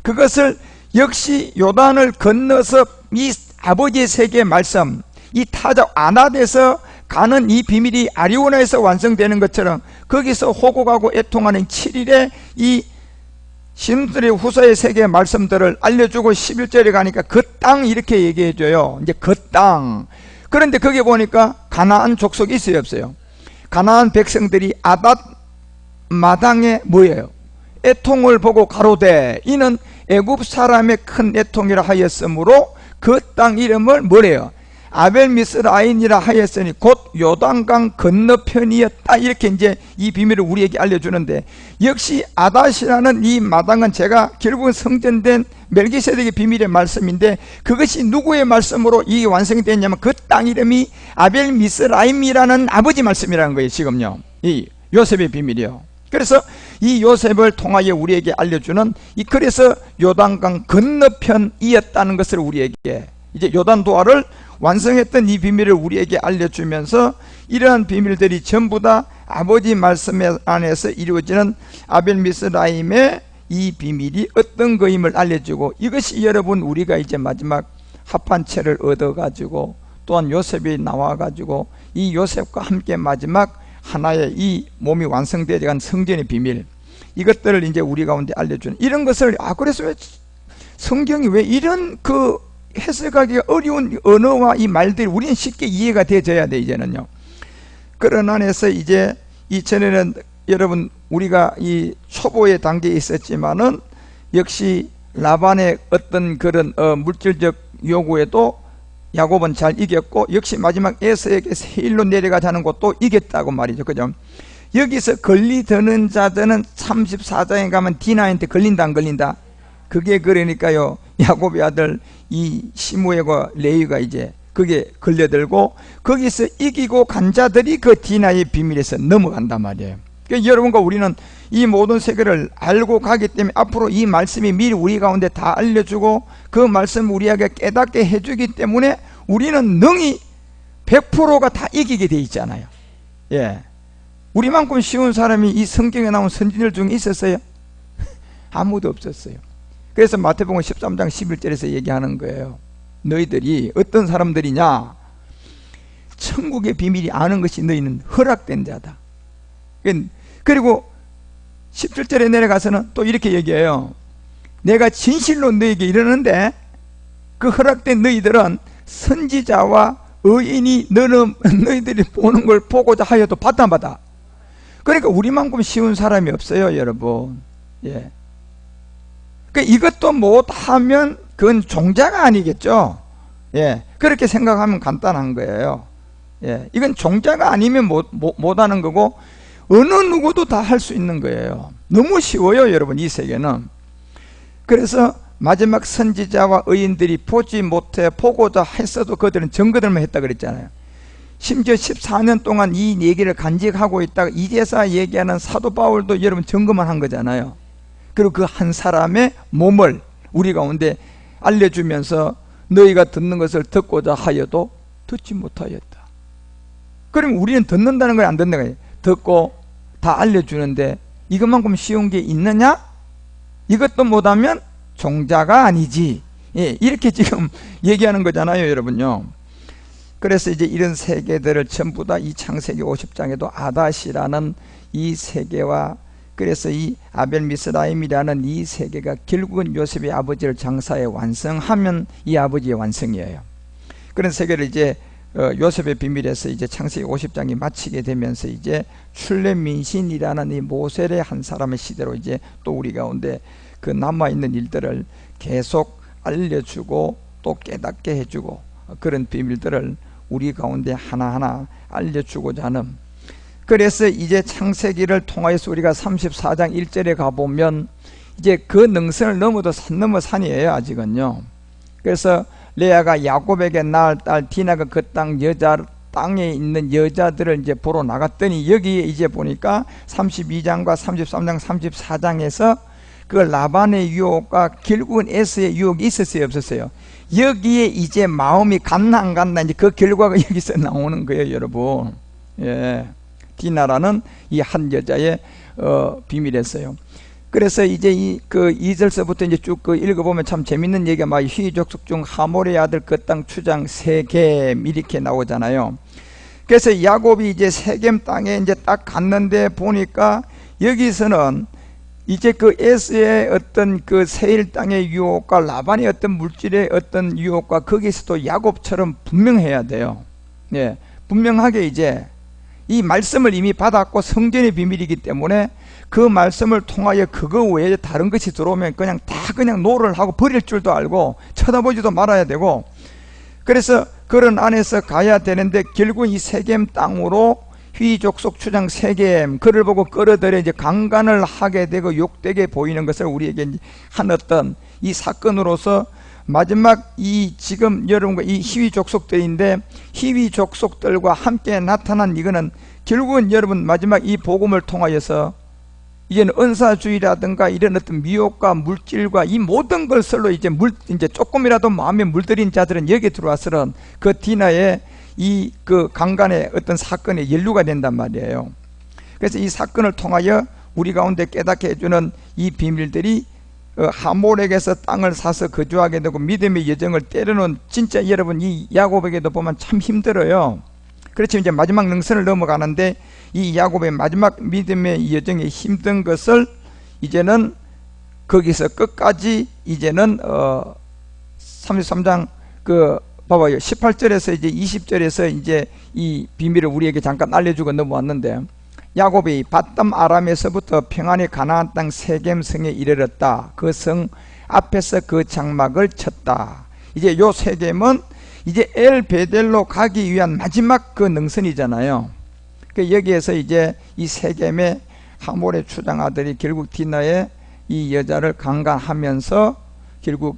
그것을 역시 요단을 건너서 이 아버지의 세계의 말씀, 이 타작 아낫에서 가는 이 비밀이 아리오나에서 완성되는 것처럼 거기서 호곡하고 애통하는 7일에 이 신들의 후서의 세계의 말씀들을 알려주고 11절에 가니까 그 땅 이렇게 얘기해줘요. 이제 그 땅. 그런데 거기 보니까 가나안 족속이 있어요, 없어요? 가나안 백성들이 아닷 마당에 뭐예요? 애통을 보고 가로되 이는 애굽 사람의 큰 애통이라 하였으므로 그 땅 이름을 뭐래요? 아벨미스라인이라 하였으니 곧 요단강 건너편이었다. 이렇게 이제 이 비밀을 우리에게 알려주는데, 역시 아닷이라는 이 마당은 제가 결국은 성전된 멜기세덱의 비밀의 말씀인데, 그것이 누구의 말씀으로 이 완성이 됐냐면 그 땅 이름이 아벨미스라임이라는 아버지 말씀이라는 거예요, 지금요. 이 요셉의 비밀이요. 그래서 이 요셉을 통하여 우리에게 알려주는 그래서 요단강 건너편이었다는 것을 우리에게 이제 요단도하를 완성했던 이 비밀을 우리에게 알려주면서, 이러한 비밀들이 전부 다 아버지 말씀 안에서 이루어지는 아벨미스라임의 이 비밀이 어떤 거임을 알려주고, 이것이 여러분 우리가 이제 마지막 합판체를 얻어가지고 또한 요셉이 나와가지고 이 요셉과 함께 마지막 하나의 이 몸이 완성되어간 성전의 비밀, 이것들을 이제 우리 가운데 알려주는 이런 것을, 그래서 왜 성경이 왜 이런 그 해석하기가 어려운 언어와 이 말들이 우리는 쉽게 이해가 되어져야 돼, 이제는요. 그런 안에서 이제 이전에는 여러분 우리가 이 초보의 단계에 있었지만은 역시 라반의 어떤 그런 물질적 요구에도 야곱은 잘 이겼고, 역시 마지막 에서에게 세일로 내려가자는 것도 이겼다고 말이죠. 그죠? 여기서 걸리드는 자들은 34장에 가면 디나한테 걸린다 안 걸린다? 그게 그러니까요, 야곱의 아들 이 시므엘과 레위가 이제 그게 걸려들고, 거기서 이기고 간 자들이 그 디나의 비밀에서 넘어간단 말이에요. 그러니까 여러분과 우리는 이 모든 세계를 알고 가기 때문에 앞으로 이 말씀이 미리 우리 가운데 다 알려주고 그 말씀을 우리에게 깨닫게 해주기 때문에 우리는 능히 100%가 다 이기게 돼 있잖아요. 예, 우리만큼 쉬운 사람이 이 성경에 나온 선지자들 중에 있었어요? 아무도 없었어요. 그래서 마태복음 13장 11절에서 얘기하는 거예요. 너희들이 어떤 사람들이냐? 천국의 비밀이 아는 것이 너희는 허락된 자다. 그리고 17절에 내려가서는 또 이렇게 얘기해요. 내가 진실로 너희에게 이르는데 그 허락된 너희들은 선지자와 의인이 너희들이 보는 걸 보고자 하여도 받다 안 받아? 그러니까 우리만큼 쉬운 사람이 없어요, 여러분. 예. 그러니까 이것도 못하면 그건 종자가 아니겠죠. 예. 그렇게 생각하면 간단한 거예요. 예. 이건 종자가 아니면 못하는 거고, 어느 누구도 다 할 수 있는 거예요. 너무 쉬워요, 여러분, 이 세계는. 그래서 마지막 선지자와 의인들이 보지 못해 보고자 했어도 그들은 증거들만 했다 그랬잖아요. 심지어 14년 동안 이 얘기를 간직하고 있다가 이제서 얘기하는 사도 바울도 여러분 증거만 한 거잖아요. 그리고 그 한 사람의 몸을 우리 가운데 알려주면서 너희가 듣는 것을 듣고자 하여도 듣지 못하였다. 그럼 우리는 듣는다는 거야, 안 듣는 거야? 듣고 다 알려주는데 이것만큼 쉬운 게 있느냐? 이것도 못하면 종자가 아니지. 예, 이렇게 지금 얘기하는 거잖아요, 여러분요. 그래서 이제 이런 세계들을 전부 다 이 창세기 50장에도 아닷이라는 이 세계와, 그래서 이 아벨 미스라임이라는 이 세계가 결국은 요셉의 아버지를 장사해 완성하면 이 아버지의 완성이에요. 그런 세계를 이제 요셉의 비밀에서 이제 창세기 50장이 마치게 되면서 이제 출레민신이라는 이 모세의 한 사람의 시대로 이제 또 우리 가운데 그 남아있는 일들을 계속 알려주고 또 깨닫게 해주고 그런 비밀들을 우리 가운데 하나하나 알려주고자 하는, 그래서 이제 창세기를 통하여서 우리가 34장 1절에 가보면 이제 그 능선을 넘어도 산 넘어 산이에요, 아직은요. 그래서 레아가 야곱에게 낳을 딸 디나가 그 땅에 있는 여자들을 이제 보러 나갔더니 여기에 이제 보니까 32장과 33장 34장에서 그 라반의 유혹과 결국은 에서의 유혹이 있었어요, 없었어요? 여기에 이제 마음이 갔나 안 갔나 이제 그 결과가 여기서 나오는 거예요, 여러분. 예, 디나라는 이 한 여자의 비밀이었어요. 그래서 이제 그 2절서부터 이제 쭉 그 읽어보면 참 재밌는 얘기가 막 휘족속 중 하몰의 아들 그 땅 추장 세겜 이렇게 나오잖아요. 그래서 야곱이 이제 세겜 땅에 이제 딱 갔는데 보니까 여기서는 이제 그 에스의 어떤 그 세일 땅의 유혹과 라반의 어떤 물질의 어떤 유혹과 거기서도 야곱처럼 분명해야 돼요. 예, 분명하게 이제 이 말씀을 이미 받았고 성전의 비밀이기 때문에 그 말씀을 통하여 그거 외에 다른 것이 들어오면 그냥 다 그냥 노를 하고 버릴 줄도 알고 쳐다보지도 말아야 되고, 그래서 그런 안에서 가야 되는데 결국 이 세겜 땅으로 휘족속 추장 세겜 그를 보고 끌어들여 이제 강간을 하게 되고 욕되게 보이는 것을 우리에게 한 어떤 이 사건으로서 마지막 이 지금 여러분과 이 희위 족속들인데 희위 족속들과 함께 나타난 이거는 결국은 여러분 마지막 이 복음을 통하여서 이제는 은사주의라든가 이런 어떤 미혹과 물질과 이 모든 것을로 이제 이제 조금이라도 마음에 물들인 자들은 여기 들어와서는 그 디나의 이 그 강간의 어떤 사건에 연루가 된단 말이에요. 그래서 이 사건을 통하여 우리 가운데 깨닫게 해주는 이 비밀들이 하몰에게서 땅을 사서 거주하게 되고 믿음의 여정을 때려놓은, 진짜 여러분 이 야곱에게도 보면 참 힘들어요. 그렇지만 이제 마지막 능선을 넘어가는데 이 야곱의 마지막 믿음의 여정에 힘든 것을 이제는 거기서 끝까지 이제는 33장 그 봐봐요, 18절에서 이제 20절에서 이제 이 비밀을 우리에게 잠깐 알려주고 넘어왔는데 야곱이 밧담 아람에서부터 평안히 가나안 땅 세겜성에 이르렀다. 그 성 앞에서 그 장막을 쳤다. 이제 요 세겜은 이제 엘 베델로 가기 위한 마지막 그 능선이잖아요. 그 여기에서 이제 이 세겜의 하몰의 추장 아들이 결국 디나의 이 여자를 강간하면서 결국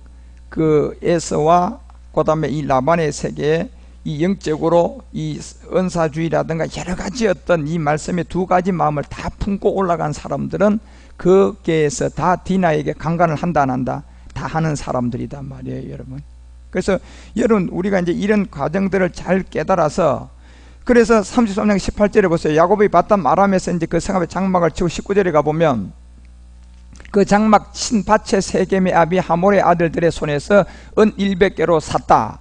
그 에서와 그 다음에 이 라반의 세계에 이 영적으로 이 은사주의라든가 여러 가지 어떤 이 말씀의 두 가지 마음을 다 품고 올라간 사람들은 거기에서 다 디나에게 강간을 한다 안 한다 다 하는 사람들이단 말이에요, 여러분. 그래서 여러분 우리가 이제 이런 과정들을 잘 깨달아서 그래서 33장 18절에 보세요. 야곱이 밧담 아람에서 이제 그 성 앞에 장막을 치고 19절에 가보면 그 장막 친 밭에 세겜의 아비 하몰의 아들들의 손에서 은 100개로 샀다.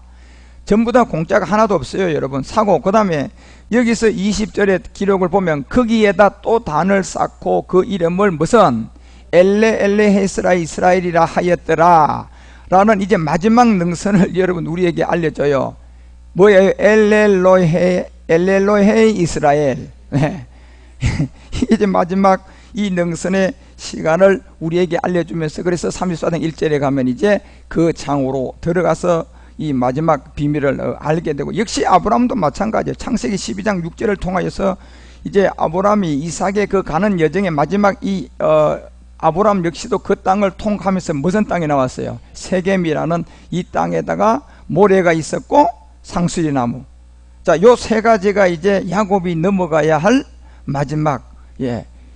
전부 다 공짜가 하나도 없어요, 여러분. 사고 그 다음에 여기서 20절의 기록을 보면 거기에다 또 단을 쌓고 그 이름을 무슨 엘레 헤스라 이스라엘이라 하였더라 라는 이제 마지막 능선을 여러분 우리에게 알려줘요. 뭐예요? 엘렐로헤 이스라엘. 네. 이제 마지막 이 능선의 시간을 우리에게 알려주면서 그래서 34장 1절에 가면 이제 그 장으로 들어가서 이 마지막 비밀을 알게 되고, 역시 아브라함도 마찬가지예요. 창세기 12장 6절을 통하여서 이제 아브라함이 이삭의 그 가는 여정의 마지막 이 아브라함 역시도 그 땅을 통과하면서 무슨 땅이 나왔어요? 세겜이라는 이 땅에다가 모래가 있었고 상수리 나무. 자, 요 세 가지가 이제 야곱이 넘어가야 할 마지막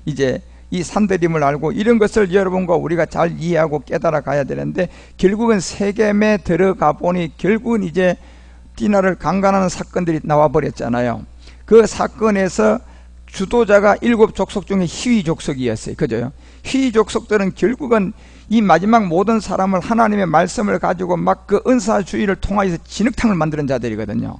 이제 이 산들임을 알고 이런 것을 여러분과 우리가 잘 이해하고 깨달아 가야 되는데, 결국은 세겜에 들어가 보니 결국은 이제 디나를 강간하는 사건들이 나와 버렸잖아요. 그 사건에서 주도자가 7족속 중에 히위 족속이었어요. 그죠? 히위 족속들은 결국은 이 마지막 모든 사람을 하나님의 말씀을 가지고 막 그 은사주의를 통하여서 진흙탕을 만드는 자들이거든요.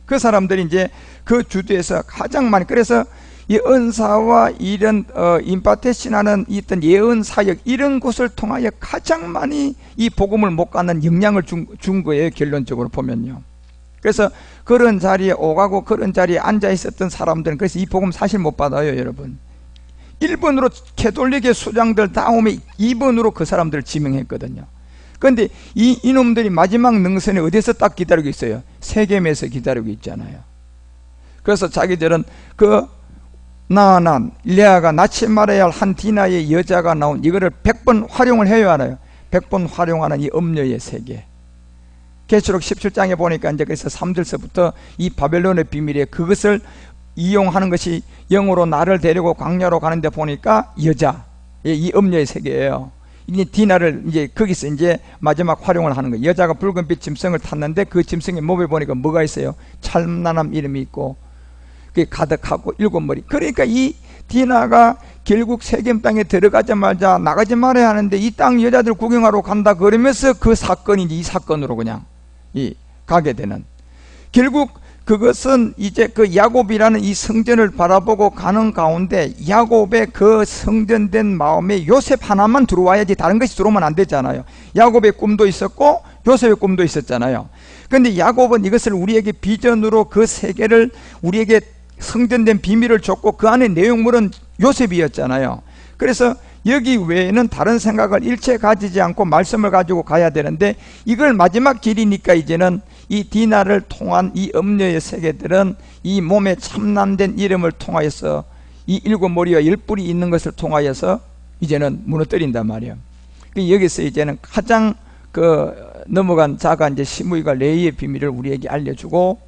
그 사람들이 이제 그 주도에서 가장 많이, 그래서 이 은사와 이런 임파테시나는 있던 예언 사역 이런 곳을 통하여 가장 많이 이 복음을 못 갖는 영향을 준 거예요, 결론적으로 보면요. 그래서 그런 자리에 오가고 그런 자리에 앉아 있었던 사람들은 그래서 이 복음 사실 못 받아요, 여러분. 1번으로 캐톨릭의 수장들 다음에 2번으로 그 사람들을 지명했거든요. 그런데 이놈들이 마지막 능선에 어디서 딱 기다리고 있어요? 세겜에서 기다리고 있잖아요. 그래서 자기들은 그 나아난 레아가 낳지 말아야 할 한 디나의 여자가 나온 이거를 100번 활용을 해야 하나요? 100번 활용하는 이 음녀의 세계. 계시록 17장에 보니까 이제 그래서 3절서부터 이 바벨론의 비밀에 그것을 이용하는 것이 영으로 나를 데리고 광야로 가는데 보니까 여자, 이 음녀의 세계예요. 이제 디나를 이제 거기서 이제 마지막 활용을 하는 거예요. 여자가 붉은빛 짐승을 탔는데 그 짐승의 몸에 보니까 뭐가 있어요? 찬란함 이름이 있고 그게 가득하고 7머리. 그러니까 이 디나가 결국 세겜 땅에 들어가자마자 나가지 말아야 하는데 이 땅 여자들 구경하러 간다 그러면서 그 사건이 이제 이 사건으로 그냥 가게 되는, 결국 그것은 이제 그 야곱이라는 이 성전을 바라보고 가는 가운데 야곱의 그 성전된 마음에 요셉 하나만 들어와야지 다른 것이 들어오면 안 되잖아요. 야곱의 꿈도 있었고 요셉의 꿈도 있었잖아요. 그런데 야곱은 이것을 우리에게 비전으로 그 세계를 우리에게 성전된 비밀을 줬고 그 안에 내용물은 요셉이었잖아요. 그래서 여기 외에는 다른 생각을 일체 가지지 않고 말씀을 가지고 가야 되는데, 이걸 마지막 길이니까 이제는 이 디나를 통한 이 음녀의 세계들은 이 몸에 참남된 이름을 통하여서 이 7머리와 10뿔이 있는 것을 통하여서 이제는 무너뜨린단 말이에요. 여기서 이제는 가장 넘어간 자가 이제 시므이가 레이의 비밀을 우리에게 알려주고,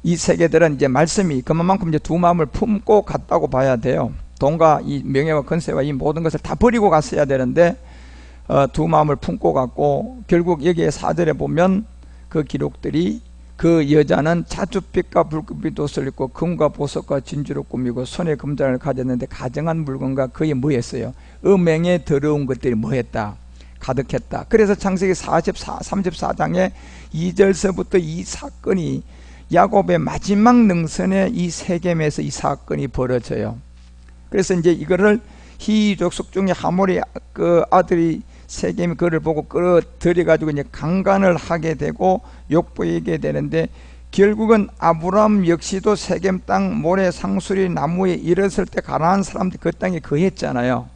이 세계들은 이제 말씀이 그만큼 이제 두 마음을 품고 갔다고 봐야 돼요. 돈과 이 명예와 건세와 이 모든 것을 다 버리고 갔어야 되는데 두 마음을 품고 갔고, 결국 여기에 4절에 보면 그 기록들이 그 여자는 자줏빛과 붉은빛 옷을 입고 금과 보석과 진주로 꾸미고 손에 금잔을 가졌는데 가정한 물건과 그의 뭐했어요? 음행에 더러운 것들이 뭐했다? 가득했다. 그래서 창세기 34장의 2절서부터 이 사건이 야곱의 마지막 능선에 이 세겜에서 이 사건이 벌어져요. 그래서 이제 이거를 히위 족속 중에 하몰의 그 아들이 세겜이 그를 보고 끌어들여 가지고 이제 강간을 하게 되고 욕보이게 되는데, 결국은 아브라함 역시도 세겜 땅 모래 상수리 나무에 이르렀을 때 가나안 사람들이 그 땅에 거했잖아요.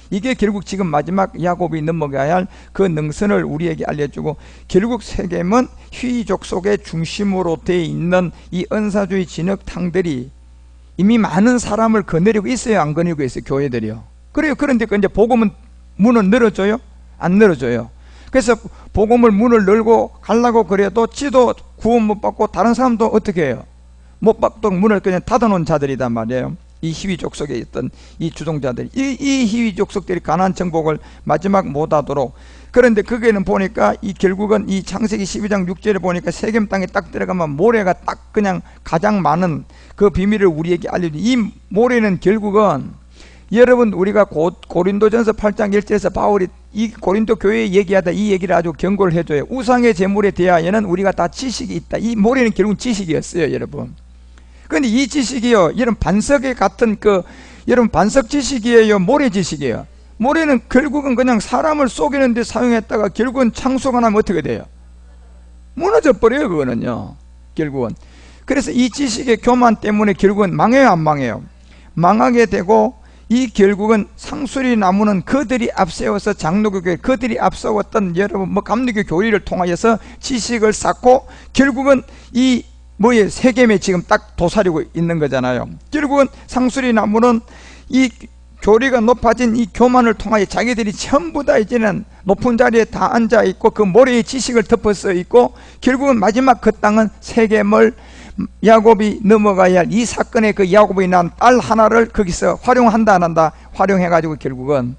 이게 결국 지금 마지막 야곱이 넘어가야 할 그 능선을 우리에게 알려주고, 결국 세겜은 휘족속의 중심으로 되어 있는 이 은사주의 진흙탕들이 이미 많은 사람을 거느리고 있어요, 안 거느리고 있어요? 교회들이요. 그래요. 그런데 이제 복음은 문을 열어줘요? 안 열어줘요. 그래서 복음을 문을 열고 가려고 그래도 지도 구원 못 받고 다른 사람도 어떻게 해요? 못 받도록 문을 그냥 닫아놓은 자들이단 말이에요. 이 희위족 속에 있던 이 주동자들이, 이 희위족 속들이 가나안 정복을 마지막 못하도록. 그런데 거기에는 보니까 이 결국은 이 창세기 12장 6절에 보니까 세겜 땅에 딱 들어가면 모래가 딱 그냥 가장 많은 그 비밀을 우리에게 알려준, 이 모래는 결국은 여러분, 우리가 고린도전서 8장 1절에서 바울이 이 고린도 교회에 얘기하다 이 얘기를 아주 경고를 해줘요. 우상의 제물에 대하여는 우리가 다 지식이 있다. 이 모래는 결국 지식이었어요, 여러분. 그런데 이 지식이요, 여러분 반석에 같은 여러분 반석 지식이에요, 모래 지식이에요? 모래는 결국은 그냥 사람을 속이는데 사용했다가 결국은 창수가 나면 어떻게 돼요? 무너져 버려요, 그거는요, 결국은. 그래서 이 지식의 교만 때문에 결국은 망해요, 안 망해요? 망하게 되고, 이 결국은 상수리 나무는 그들이 앞세워서 장로교 교회, 그들이 앞서왔던 여러분 감리교 교리를 통하여서 지식을 쌓고 결국은 이 세겜에 지금 딱 도사리고 있는 거잖아요. 결국은 상수리 나무는 이 교리가 높아진 이 교만을 통하여 자기들이 전부 다 이제는 높은 자리에 다 앉아 있고 그 모래의 지식을 덮어서 있고, 결국은 마지막 그 땅은 세겜을 야곱이 넘어가야 할 이 사건에 그 야곱이 낳은 딸 하나를 거기서 활용한다 안 한다, 활용해가지고 결국은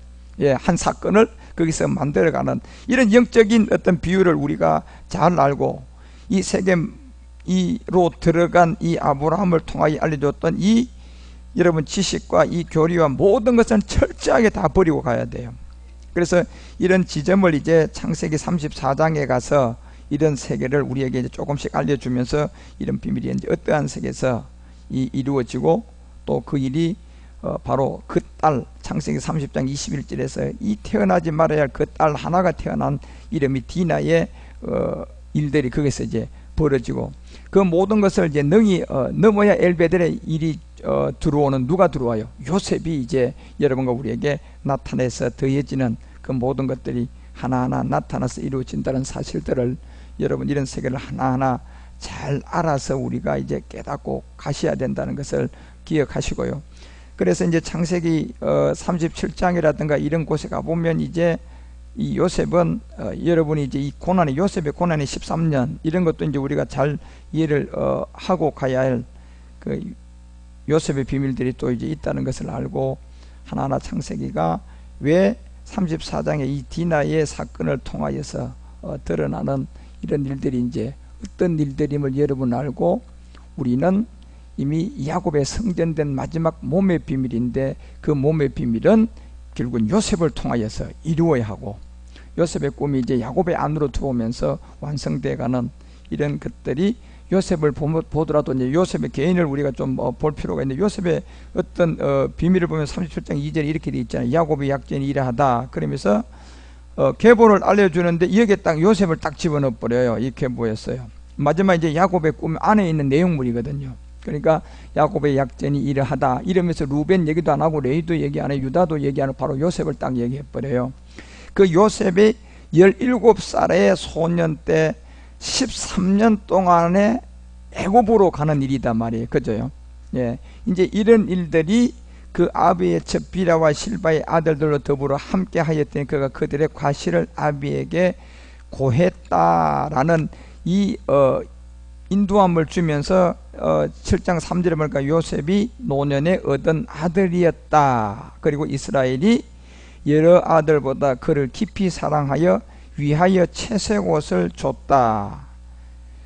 한 사건을 거기서 만들어가는 이런 영적인 어떤 비유를 우리가 잘 알고, 이 세겜으로 들어간 이 아브라함을 통하여 알려줬던 이 여러분 지식과 이 교리와 모든 것은 철저하게 다 버리고 가야 돼요. 그래서 이런 지점을 이제 창세기 34장에 가서 이런 세계를 우리에게 이제 조금씩 알려주면서 이런 비밀이 이제 어떠한 세계에서 이루어지고, 또 그 일이 바로 그 딸, 창세기 30장 21절에서 이 태어나지 말아야 할 그 딸 하나가 태어난 이름이 디나의 일들이 거기서 이제 벌어지고, 그 모든 것을 이제 능히 넘어야 엘베델의 일이 들어오는, 누가 들어와요? 요셉이 이제 여러분과 우리에게 나타내서 더해지는 그 모든 것들이 하나하나 나타나서 이루어진다는 사실들을 여러분, 이런 세계를 하나하나 잘 알아서 우리가 이제 깨닫고 가셔야 된다는 것을 기억하시고요. 그래서 이제 창세기 37장이라든가 이런 곳에 가보면 이제 이 요셉은 여러분이 이제 이 고난이, 요셉의 고난이 13년, 이런 것도 이제 우리가 잘 이해를 하고 가야 할 그 요셉의 비밀들이 또 이제 있다는 것을 알고, 하나하나 창세기가 왜 34장의 이 디나의 사건을 통하여서 드러나는 이런 일들이 이제 어떤 일들임을 여러분 알고, 우리는 이미 야곱의 성전된 마지막 몸의 비밀인데, 그 몸의 비밀은 결국은 요셉을 통하여서 이루어야 하고, 요셉의 꿈이 이제 야곱의 안으로 들어오면서 완성되어가는 이런 것들이, 요셉을 보더라도 이제 요셉의 개인을 우리가 좀 볼 필요가 있는데, 요셉의 어떤 비밀을 보면 37장 2절에 이렇게 되어 있잖아요. 야곱의 약전이 이러하다 그러면서 계보를 알려주는데 여기에 딱 요셉을 딱 집어넣어 버려요. 이 계보였어요. 마지막 이제 야곱의 꿈 안에 있는 내용물이거든요. 그러니까 야곱의 약전이 이러하다 이러면서 루벤 얘기도 안 하고 레위도 얘기 안 해요, 유다도 얘기 안 하고 바로 요셉을 딱 얘기해 버려요. 그 요셉이 17살의 소년 때 13년 동안에 애굽으로 가는 일이단 말이에요. 그죠요? 예. 이제 이런 일들이 그 아비의 첫 비라와 실바의 아들들로 더불어 함께 하였더니 그가 그들의 과실을 아비에게 고했다라는 이 인도함을 주면서 7장 3절에 보니까 요셉이 노년에 얻은 아들이었다. 그리고 이스라엘이 여러 아들보다 그를 깊이 사랑하여 위하여 채색 옷을 줬다.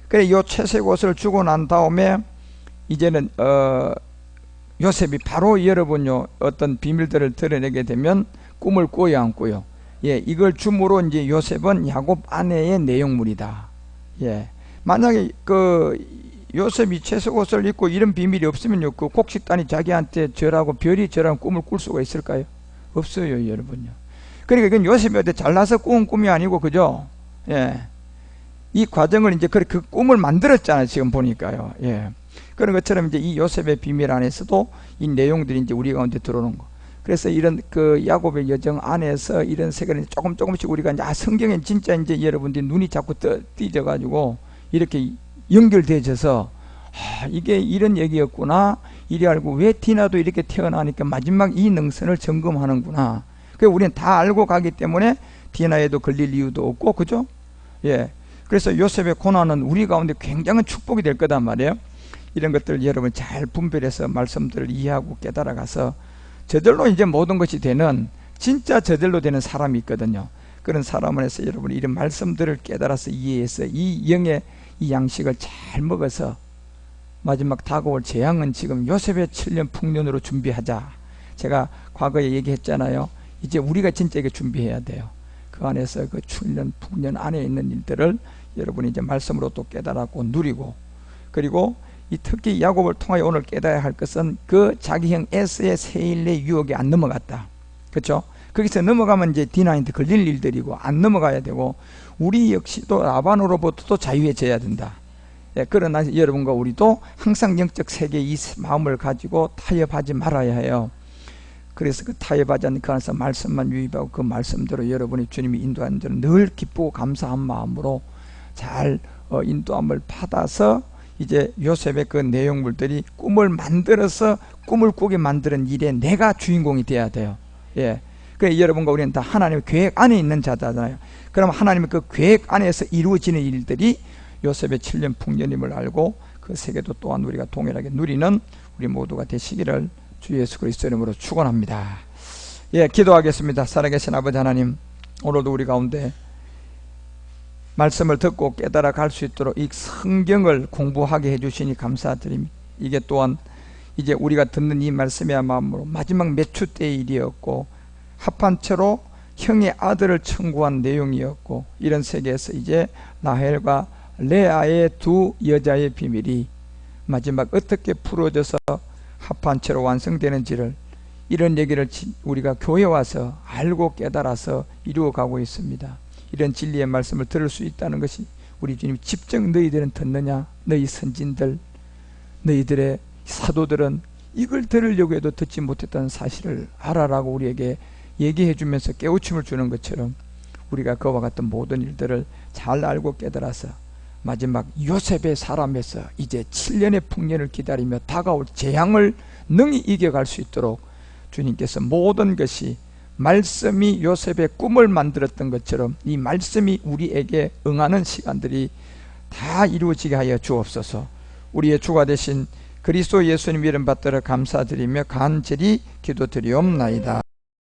그래, 요 채색 옷을 주고 난 다음에 이제는 요셉이 바로 여러분요 어떤 비밀들을 드러내게 되면 꿈을 꿔야 안 꿔요? 예, 이걸 줌으로 이제 요셉은 야곱 아내의 내용물이다. 예, 만약에 그 요셉이 채색 옷을 입고 이런 비밀이 없으면요, 그 곡식단이 자기한테 절하고 별이 절하는 꿈을 꿀 수가 있을까요? 없어요, 여러분요. 그러니까 이건 요셉한테 잘나서 꾸은 꿈이 아니고, 그죠? 예, 이 과정을 이제 그 꿈을 만들었잖아요. 지금 보니까요. 예. 그런 것처럼 이제 이 요셉의 비밀 안에서도 이 내용들이 이제 우리 가운데 들어오는 거. 그래서 이런 그 야곱의 여정 안에서 이런 세계를 조금씩 우리가 이제 성경에 진짜 이제 여러분들이 눈이 자꾸 띄져 가지고 이렇게 연결되어져서 이게 이런 얘기였구나. 이래 알고 왜 디나도 이렇게 태어나니까 마지막 이 능선을 점검하는구나. 그 우리는 다 알고 가기 때문에 디나에도 걸릴 이유도 없고, 그죠? 예. 그래서 요셉의 고난은 우리 가운데 굉장한 축복이 될 거단 말이에요. 이런 것들 여러분 잘 분별해서 말씀들을 이해하고 깨달아가서 저절로 이제 모든 것이 되는, 진짜 저절로 되는 사람이 있거든요. 그런 사람을 해서 여러분이 이런 말씀들을 깨달아서 이해해서 이 영의 이 양식을 잘 먹어서 마지막 다가올 재앙은 지금 요셉의 7년 풍년으로 준비하자. 제가 과거에 얘기했잖아요. 이제 우리가 진짜 이게 준비해야 돼요. 그 안에서 그 7년 풍년 안에 있는 일들을 여러분이 이제 말씀으로 또 깨달았고 누리고, 그리고 이 특히 야곱을 통하여 오늘 깨달아야 할 것은 그 자기 형 에서의 세일의 유혹에 안 넘어갔다. 그렇죠? 거기서 넘어가면 이제 디나한테 걸릴 일들이고 안 넘어가야 되고, 우리 역시도 라반으로부터도 자유해져야 된다. 예, 그러나 여러분과 우리도 항상 영적 세계에 이 마음을 가지고 타협하지 말아야 해요. 그래서 그 타협하지 않는 그 안에서 말씀만 유입하고 그 말씀대로 여러분이 주님이 인도하는 대로 늘 기쁘고 감사한 마음으로 잘 인도함을 받아서 이제 요셉의 그 내용물들이 꿈을 만들어서 꿈을 꾸게 만드는 일에 내가 주인공이 돼야 돼요. 예. 그래 여러분과 우리는 다 하나님의 계획 안에 있는 자잖아요. 그럼 하나님의 그 계획 안에서 이루어지는 일들이 요셉의 7년 풍년임을 알고 그 세계도 또한 우리가 동일하게 누리는 우리 모두가 되시기를 주 예수 그리스도 이름으로 축원합니다. 예, 기도하겠습니다. 살아계신 아버지 하나님, 오늘도 우리 가운데 말씀을 듣고 깨달아 갈 수 있도록 이 성경을 공부하게 해주시니 감사드립니다. 이게 또한 이제 우리가 듣는 이 말씀이야말로 마지막 매추 때의 일이었고 합한 채로 형의 아들을 청구한 내용이었고, 이런 세계에서 이제 라헬과 레아의 두 여자의 비밀이 마지막 어떻게 풀어져서 합한 채로 완성되는지를, 이런 얘기를 우리가 교회에 와서 알고 깨달아서 이루어가고 있습니다. 이런 진리의 말씀을 들을 수 있다는 것이 우리 주님 직접 너희들은 듣느냐? 너희 선진들, 너희들의 사도들은 이걸 들으려고 해도 듣지 못했다는 사실을 알아라고 우리에게 얘기해 주면서 깨우침을 주는 것처럼 우리가 그와 같은 모든 일들을 잘 알고 깨달아서 마지막 요셉의 사람에서 이제 7년의 풍년을 기다리며 다가올 재앙을 능히 이겨갈 수 있도록 주님께서 모든 것이 말씀이 요셉의 꿈을 만들었던 것처럼 이 말씀이 우리에게 응하는 시간들이 다 이루어지게 하여 주옵소서. 우리의 주가 되신 그리스도 예수님 이름 받들어 감사드리며 간절히 기도드리옵나이다.